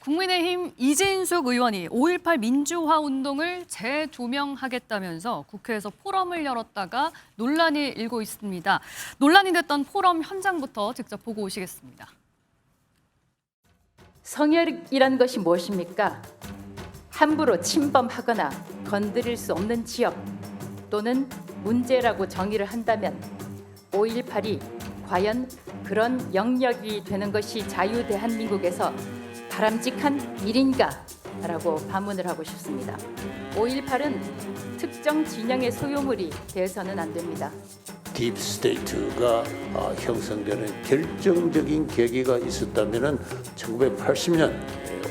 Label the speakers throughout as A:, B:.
A: 국민의힘 이진숙 의원이 5.18 민주화 운동을 재조명하겠다면서 국회에서 포럼을 열었다가 논란이 일고 있습니다. 논란이 됐던 포럼 현장부터 직접 보고 오시겠습니다.
B: 성역이란 것이 무엇입니까? 함부로 침범하거나 건드릴 수 없는 지역 또는 문제라고 정의를 한다면 5.18이 과연 그런 영역이 되는 것이 자유대한민국에서 바람직한 일인가? 라고 반문을 하고 싶습니다. 5.18은 특정 진영의 소유물이 되어서는 안 됩니다.
C: 딥스테이트가 형성되는 결정적인 계기가 있었다면 1980년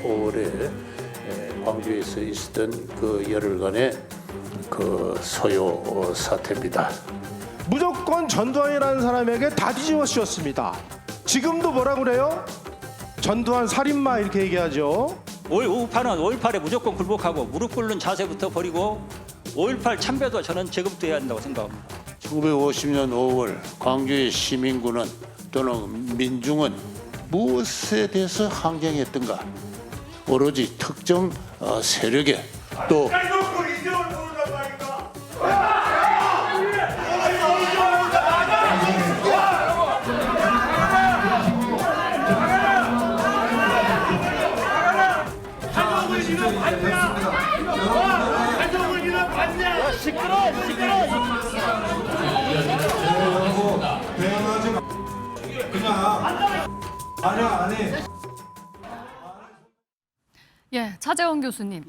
C: 5월에 광주에서 있었던 그 열흘간의 그 소요 사태입니다.
D: 무조건 전두환이라는 사람에게 다 뒤집어 씌웠습니다. 지금도 뭐라고 그래요? 전두환 살인마 이렇게 얘기하죠.
E: 5.18은 5.18에 무조건 굴복하고 무릎 꿇는 자세부터 버리고 5.18 참배도 저는 제급돼야 한다고 생각합니다.
C: 1950년 5월 광주의 시민군은 또는 민중은 무엇에 대해서 항쟁했던가? 오로지 특정 세력에 또
A: 차재원 교수님.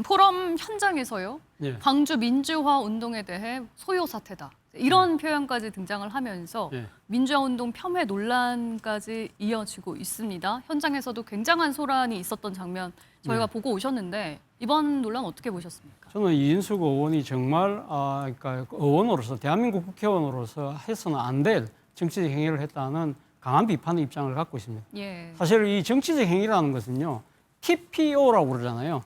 A: 포럼 현장에서요. 광주 민주화 운동에 대해 소요 사태다. 이런 표현까지 등장을 하면서 민주화 운동 폄훼 논란까지 이어지고 있습니다. 현장에서도 굉장한 소란이 있었던 장면 저희가 보고 오셨는데 이번 논란 어떻게 보셨습니까?
F: 저는 이진숙 의원이 정말 그러니까 의원으로서 대한민국 국회의원으로서 해서는 안 될 정치적 행위를 했다는 강한 비판의 입장을 갖고 있습니다. 사실 이 정치적 행위라는 것은요. TPO라고 그러잖아요.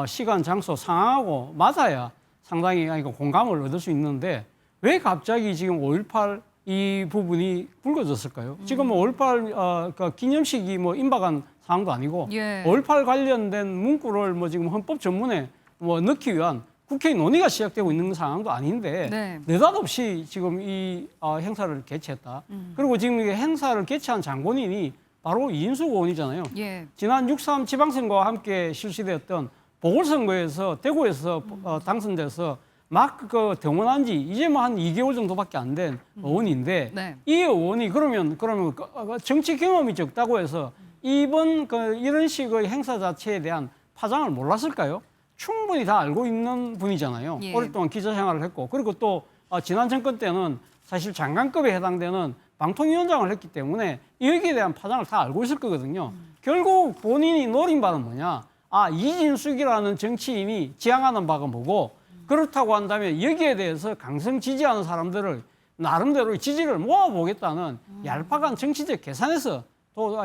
F: 시간, 장소, 상황하고 맞아야 상당히 공감을 얻을 수 있는데 왜 갑자기 지금 5.18 이 부분이 불거졌을까요? 지금 5.18 기념식이 임박한 상황도 아니고 5.18 관련된 문구를 지금 헌법 전문에 넣기 위한 국회 논의가 시작되고 있는 상황도 아닌데 느닷없이 지금 이 행사를 개최했다. 그리고 지금 이 행사를 개최한 장본인이 바로 이진숙 의원이잖아요. 지난 6.3 지방선거와 함께 실시되었던 보궐선거에서 대구에서 당선돼서 막 등원한 지 이제 한 2개월 정도밖에 안 된 의원인데 이 의원이 그러면 정치 경험이 적다고 해서 이번 이런 식의 행사 자체에 대한 파장을 몰랐을까요? 충분히 다 알고 있는 분이잖아요. 오랫동안 기자 생활을 했고 그리고 또 지난 정권 때는 사실 장관급에 해당되는 방통위원장을 했기 때문에 여기에 대한 파장을 다 알고 있을 거거든요. 결국 본인이 노린 바는 뭐냐? 이진숙이라는 정치인이 지향하는 바가 뭐고 그렇다고 한다면 여기에 대해서 강성 지지하는 사람들을 나름대로 지지를 모아보겠다는 얄팍한 정치적 계산에서 또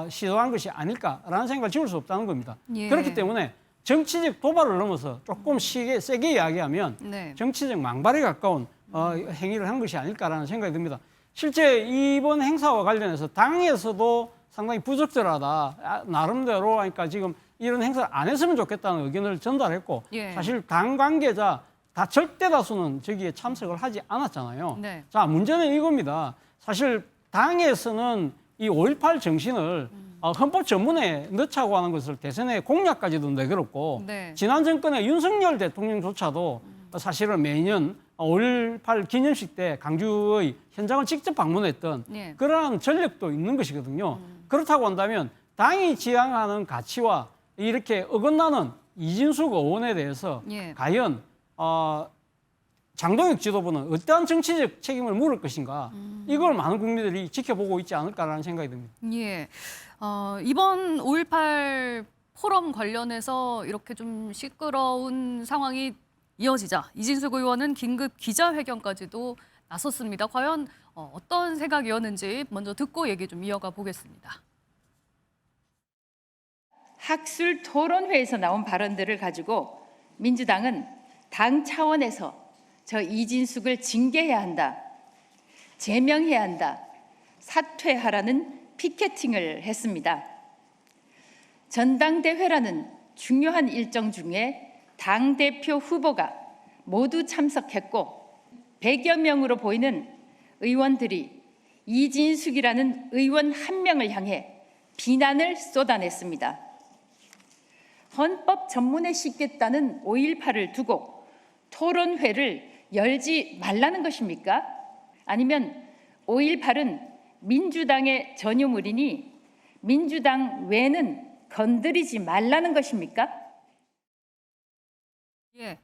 F: 시도한 것이 아닐까라는 생각을 지울 수 없다는 겁니다. 그렇기 때문에 정치적 도발을 넘어서 조금 세게 이야기하면 정치적 망발에 가까운 행위를 한 것이 아닐까라는 생각이 듭니다. 실제 이번 행사와 관련해서 당에서도 상당히 부적절하다. 나름대로 지금 이런 행사를 안 했으면 좋겠다는 의견을 전달했고 사실 당 관계자 다 절대 다수는 저기에 참석을 하지 않았잖아요. 자, 문제는 이겁니다. 사실 당에서는 이 5.18 정신을 헌법 전문에 넣자고 하는 것을 대선의 공약까지도 내걸었고 지난 정권의 윤석열 대통령조차도 사실은 매년 5.18 기념식 때 강주의 현장을 직접 방문했던 그러한 전력도 있는 것이거든요. 그렇다고 한다면 당이 지향하는 가치와 이렇게 어긋나는 이진숙 의원에 대해서 과연 장동혁 지도부는 어떠한 정치적 책임을 물을 것인가 이걸 많은 국민들이 지켜보고 있지 않을까라는 생각이 듭니다.
A: 이번 5.18 포럼 관련해서 이렇게 좀 시끄러운 상황이 이어지자 이진숙 의원은 긴급 기자회견까지도 나섰습니다. 과연 어떤 생각이었는지 먼저 듣고 얘기 좀 이어가 보겠습니다.
B: 학술 토론회에서 나온 발언들을 가지고 민주당은 당 차원에서 저 이진숙을 징계해야 한다, 제명해야 한다, 사퇴하라는 피켓팅을 했습니다. 전당대회라는 중요한 일정 중에 당대표 후보가 모두 참석했고 100여 명으로 보이는 의원들이 이진숙이라는 의원 한 명을 향해 비난을 쏟아냈습니다. 헌법 전문에 싣겠다는 5.18을 두고 토론회를 열지 말라는 것입니까? 아니면 5.18은 민주당의 전유물이니 민주당 외는 건드리지 말라는 것입니까?
A: 예.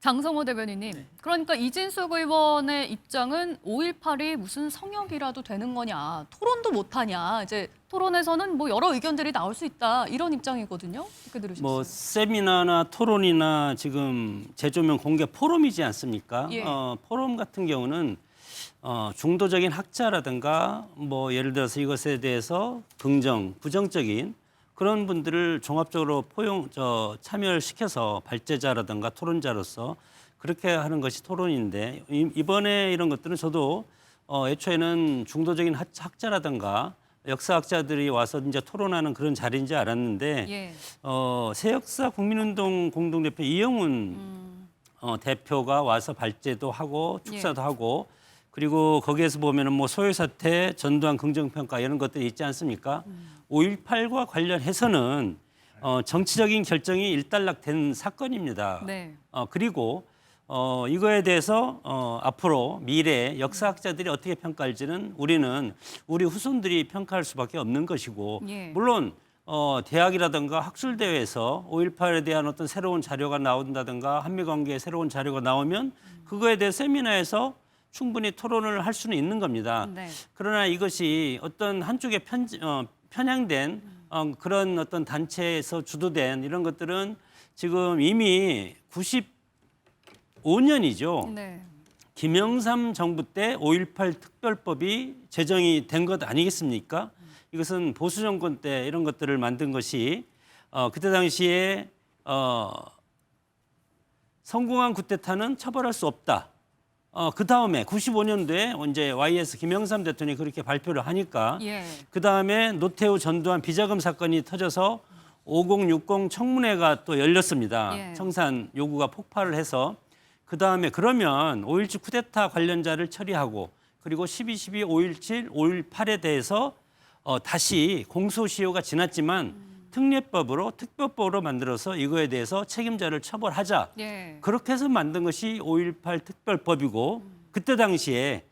A: 장성호 대변인님, 그러니까 이진숙 의원의 입장은 5.18이 무슨 성역이라도 되는 거냐, 토론도 못하냐, 이제 토론에서는 뭐 여러 의견들이 나올 수 있다, 이런 입장이거든요. 어떻게 들으셨어요?
G: 뭐 세미나나 토론이나 지금 재조명 공개 포럼이지 않습니까?
A: 예.
G: 포럼 같은 경우는 중도적인 학자라든가 뭐 예를 들어서 이것에 대해서 긍정, 부정적인 그런 분들을 종합적으로 참여를 시켜서 발제자라든가 토론자로서 그렇게 하는 것이 토론인데 이번에 이런 것들은 저도 애초에는 중도적인 학자라든가 역사학자들이 와서 이제 토론하는 그런 자리인지 알았는데
A: 예.
G: 새역사 국민운동 공동대표 이영훈 대표가 와서 발제도 하고 축사도 하고 그리고 거기에서 보면은 뭐 소요 사태, 전두환 긍정평가 이런 것들이 있지 않습니까? 5.18과 관련해서는 정치적인 결정이 일단락된 사건입니다.
A: 네.
G: 그리고 이거에 대해서 앞으로 미래 역사학자들이 어떻게 평가할지는 우리는 우리 후손들이 평가할 수밖에 없는 것이고
A: 예.
G: 물론 대학이라든가 학술대회에서 5.18에 대한 어떤 새로운 자료가 나온다든가 한미관계에 새로운 자료가 나오면 그거에 대해 세미나에서 충분히 토론을 할 수는 있는 겁니다.
A: 네.
G: 그러나 이것이 어떤 한쪽에 편향된 그런 어떤 단체에서 주도된 이런 것들은 지금 이미 95년이죠.
A: 네.
G: 김영삼 정부 때 5.18 특별법이 제정이 된 것 아니겠습니까? 이것은 보수 정권 때 이런 것들을 만든 것이 그때 당시에 성공한 쿠데타는 처벌할 수 없다. 그 다음에 95년도에 이제 YS 김영삼 대통령이 그렇게 발표를 하니까
A: 예.
G: 그 다음에 노태우 전두환 비자금 사건이 터져서 5060 청문회가 또 열렸습니다.
A: 예.
G: 청산 요구가 폭발을 해서 그 다음에 그러면 5.17 쿠데타 관련자를 처리하고 그리고 12.12, 5.17, 5.18에 대해서 다시 공소시효가 지났지만 특례법으로 특별법으로 만들어서 이거에 대해서 책임자를 처벌하자.
A: 예.
G: 그렇게 해서 만든 것이 5.18 특별법이고 그때 당시에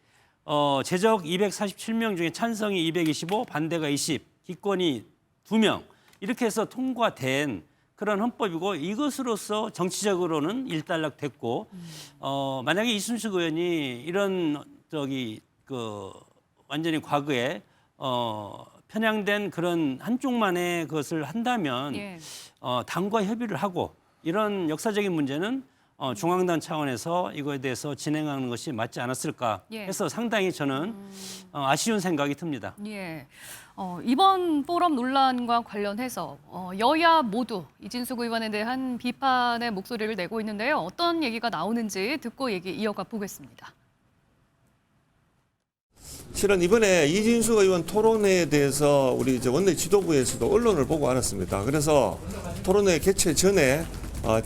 G: 제적 247명 중에 찬성이 225, 반대가 20, 기권이 2명 이렇게 해서 통과된 그런 헌법이고 이것으로서 정치적으로는 일단락됐고 만약에 이순식 의원이 이런 완전히 과거에 편향된 그런 한쪽만의 것을 한다면
A: 예.
G: 당과 협의를 하고 이런 역사적인 문제는 중앙당 차원에서 이거에 대해서 진행하는 것이 맞지 않았을까 해서 상당히 저는 아쉬운 생각이 듭니다.
A: 예. 이번 포럼 논란과 관련해서 여야 모두 이진숙 의원에 대한 비판의 목소리를 내고 있는데요. 어떤 얘기가 나오는지 듣고 얘기 이어가 보겠습니다.
H: 실은 이번에 이진숙 의원 토론회에 대해서 우리 원내 지도부에서도 언론을 보고 알았습니다. 그래서 토론회 개최 전에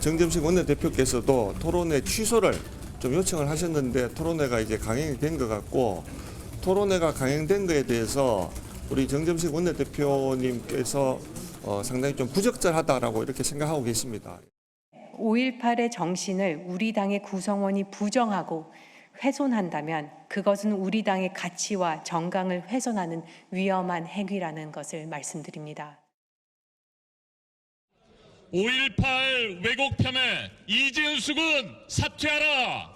H: 정점식 원내대표께서도 토론회 취소를 좀 요청을 하셨는데 토론회가 이제 강행이 된 것 같고 토론회가 강행된 것에 대해서 우리 정점식 원내대표님께서 상당히 좀 부적절하다라고 이렇게 생각하고 계십니다.
I: 5.18의 정신을 우리 당의 구성원이 부정하고 훼손한다면 그것은 우리 당의 가치와 정강을 훼손하는 위험한 행위라는 것을 말씀드립니다.
J: 5.18 왜곡 폄훼 이진숙은 사퇴하라!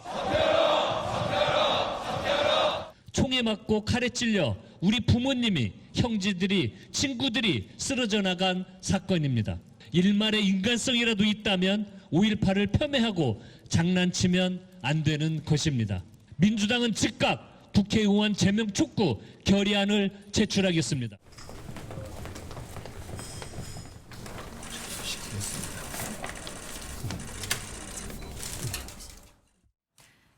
J: 사퇴하라! 총에 맞고 칼에 찔려 우리 부모님이, 형제들이, 친구들이 쓰러져 나간 사건입니다. 일말의 인간성이라도 있다면 5.18을 폄훼하고 장난치면 안 되는 것입니다. 민주당은 즉각 국회의원 제명 촉구 결의안을 제출하겠습니다.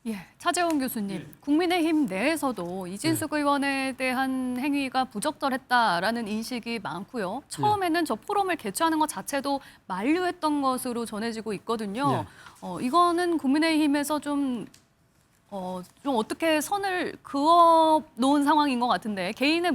A: 예. 차재원 교수님, 국민의힘 내에서도 이진숙 의원에 대한 행위가 부적절했다라는 인식이 많고요. 처음에는 저 포럼을 개최하는 것 자체도 만류했던 것으로 전해지고 있거든요. 이거는 국민의힘에서 좀 어떻게 선을 그어 놓은 상황인 것 같은데 개인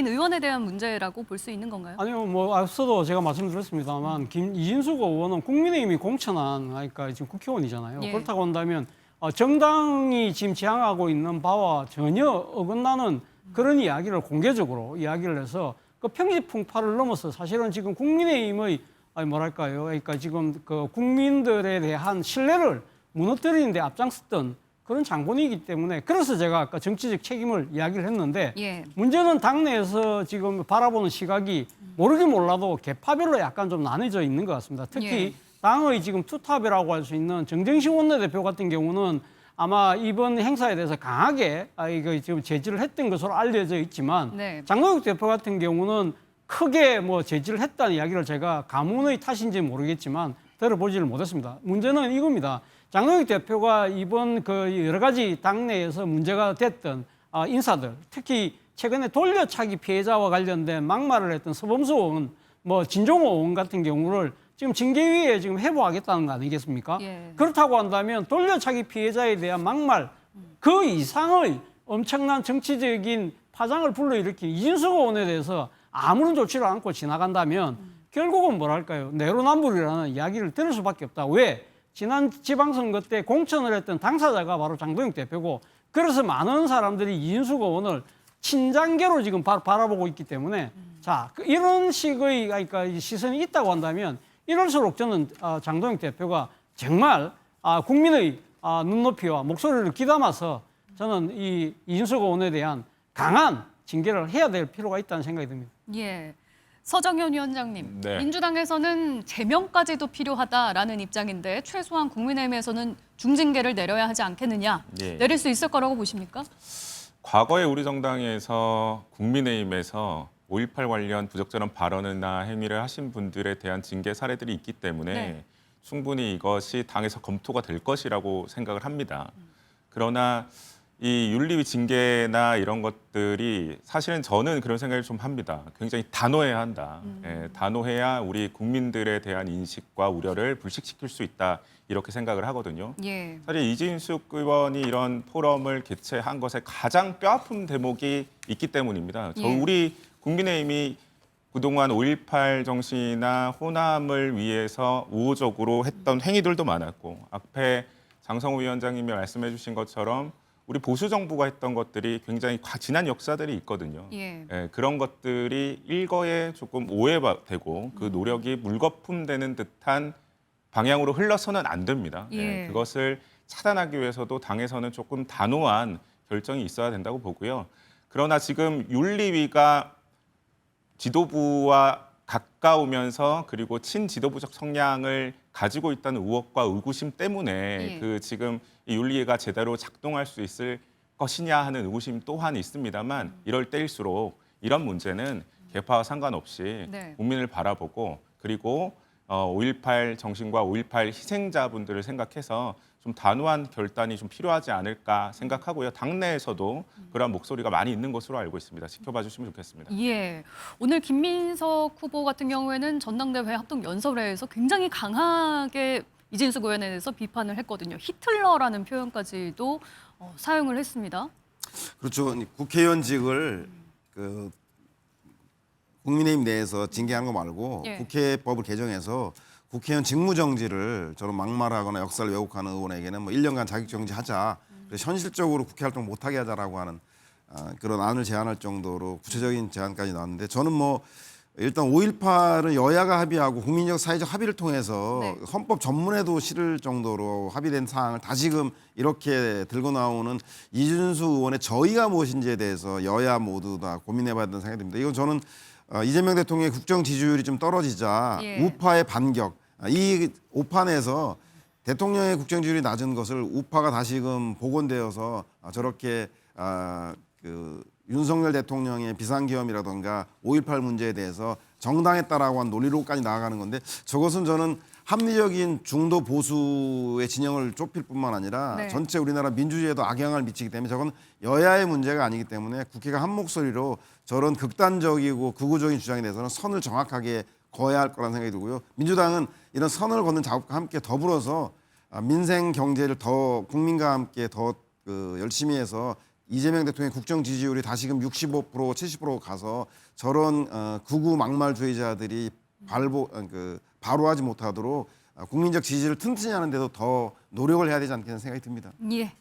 A: 의원에 대한 문제라고 볼 수 있는 건가요?
F: 아니요, 뭐 앞서도 제가 말씀드렸습니다만 이진숙 의원은 국민의힘이 공천한 그러니까 지금 국회의원이잖아요.
A: 예.
F: 그렇다고 한다면 정당이 지금 지향하고 있는 바와 전혀 어긋나는 그런 이야기를 공개적으로 이야기를 해서 그 평지풍파를 넘어서 사실은 지금 국민의힘의 뭐랄까요, 그러니까 지금 그 국민들에 대한 신뢰를 무너뜨리는 데 앞장섰던 그런 장본이기 때문에 그래서 제가 아까 정치적 책임을 이야기를 했는데 문제는 당내에서 지금 바라보는 시각이 모르긴 몰라도 계파별로 약간 좀 나눠져 있는 것 같습니다. 특히 당의 지금 투탑이라고 할 수 있는 정쟁식 원내대표 같은 경우는 아마 이번 행사에 대해서 강하게 이거 지금 제지를 했던 것으로 알려져 있지만 장동혁 대표 같은 경우는 크게 뭐 제지를 했다는 이야기를 제가 가문의 탓인지 모르겠지만 들어보지를 못했습니다. 문제는 이겁니다. 장동혁 대표가 이번 그 여러 가지 당내에서 문제가 됐던 인사들, 특히 최근에 돌려차기 피해자와 관련된 막말을 했던 서범수 의원, 뭐 진종호 의원 같은 경우를 지금 징계위에 지금 회부하겠다는 거 아니겠습니까? 그렇다고 한다면 돌려차기 피해자에 대한 막말 그 이상의 엄청난 정치적인 파장을 불러일으킨 이진숙 의원에 대해서 아무런 조치를 않고 지나간다면 결국은 뭐랄까요? 내로남불이라는 이야기를 들을 수밖에 없다. 왜? 지난 지방선거 때 공천을 했던 당사자가 바로 장동혁 대표고 그래서 많은 사람들이 이진숙 의원을 친장계로 지금 바라보고 있기 때문에 자 이런 식의 그러니까 시선이 있다고 한다면 이럴수록 저는 장동혁 대표가 정말 국민의 눈높이와 목소리를 귀담아서 저는 이 이진숙 의원에 대한 강한 징계를 해야 될 필요가 있다는 생각이 듭니다.
A: 예. 서정현 위원장님, 민주당에서는 제명까지도 필요하다라는 입장인데 최소한 국민의힘에서는 중징계를 내려야 하지 않겠느냐, 내릴 수 있을 거라고 보십니까?
K: 과거에 우리 정당에서 국민의힘에서 5.18 관련 부적절한 발언이나 행위를 하신 분들에 대한 징계 사례들이 있기 때문에 충분히 이것이 당에서 검토가 될 것이라고 생각을 합니다. 그러나 이 윤리위 징계나 이런 것들이 사실은 저는 그런 생각을 좀 합니다. 굉장히 단호해야 한다. 단호해야 우리 국민들에 대한 인식과 우려를 불식시킬 수 있다. 이렇게 생각을 하거든요. 사실 이진숙 의원이 이런 포럼을 개최한 것에 가장 뼈아픈 대목이 있기 때문입니다. 우리 국민의힘이 그동안 5.18 정신이나 호남을 위해서 우호적으로 했던 행위들도 많았고 앞에 장성호 위원장님이 말씀해 주신 것처럼 우리 보수 정부가 했던 것들이 굉장히 지난 역사들이 있거든요. 그런 것들이 일거에 조금 오해되고 그 노력이 물거품되는 듯한 방향으로 흘러서는 안 됩니다. 그것을 차단하기 위해서도 당에서는 조금 단호한 결정이 있어야 된다고 보고요. 그러나 지금 윤리위가 지도부와 가까우면서 그리고 친지도부적 성향을 가지고 있다는 의혹과 의구심 때문에 그 지금 이 윤리위가 제대로 작동할 수 있을 것이냐 하는 의구심 또한 있습니다만 이럴 때일수록 이런 문제는 계파와 상관없이 국민을 바라보고 그리고 5.18 정신과 5.18 희생자분들을 생각해서 좀 단호한 결단이 좀 필요하지 않을까 생각하고요. 당내에서도 그런 목소리가 많이 있는 것으로 알고 있습니다. 지켜봐 주시면 좋겠습니다.
A: 오늘 김민석 후보 같은 경우에는 전당대회 합동연설회에서 굉장히 강하게 이진숙 의원에 대해서 비판을 했거든요. 히틀러라는 표현까지도 사용을 했습니다.
L: 그렇죠. 국회의원직을 국민의힘 내에서 징계하는 거 말고 국회법을 개정해서 국회의원 직무정지를 저런 막말하거나 역사를 왜곡하는 의원에게는 뭐 1년간 자격정지하자. 그래서 현실적으로 국회 활동 못하게 하자라고 하는 그런 안을 제안할 정도로 구체적인 제안까지 나왔는데 저는 뭐 일단 5.18은 여야가 합의하고 국민적 사회적 합의를 통해서 헌법 전문에도 실을 정도로 합의된 사항을 다시금 이렇게 들고 나오는 이준수 의원의 저의가 무엇인지에 대해서 여야 모두 다 고민해봐야 된다는 생각이 듭니다. 이건 저는 이재명 대통령의 국정 지지율이 좀 떨어지자 우파의 반격, 이 오판에서 대통령의 국정 지지율이 낮은 것을 우파가 다시금 복원되어서 저렇게 윤석열 대통령의 비상계엄이라든가 5.18 문제에 대해서 정당했다라고 한 논리로까지 나아가는 건데 저것은 저는 합리적인 중도 보수의 진영을 좁힐 뿐만 아니라
A: 네.
L: 전체 우리나라 민주주의에도 악영향을 미치기 때문에 저건 여야의 문제가 아니기 때문에 국회가 한 목소리로 저런 극단적이고 극우적인 주장에 대해서는 선을 정확하게 거야 할 거라는 생각이 들고요. 민주당은 이런 선을 걷는 작업과 함께 더불어서 민생 경제를 더 국민과 함께 더 열심히 해서 이재명 대통령의 국정 지지율이 다시금 65% 70% 가서 저런 극우 막말주의자들이 바로하지 못하도록 국민적 지지를 튼튼히 하는 데도 더 노력을 해야 되지 않겠는 생각이 듭니다.
A: 예.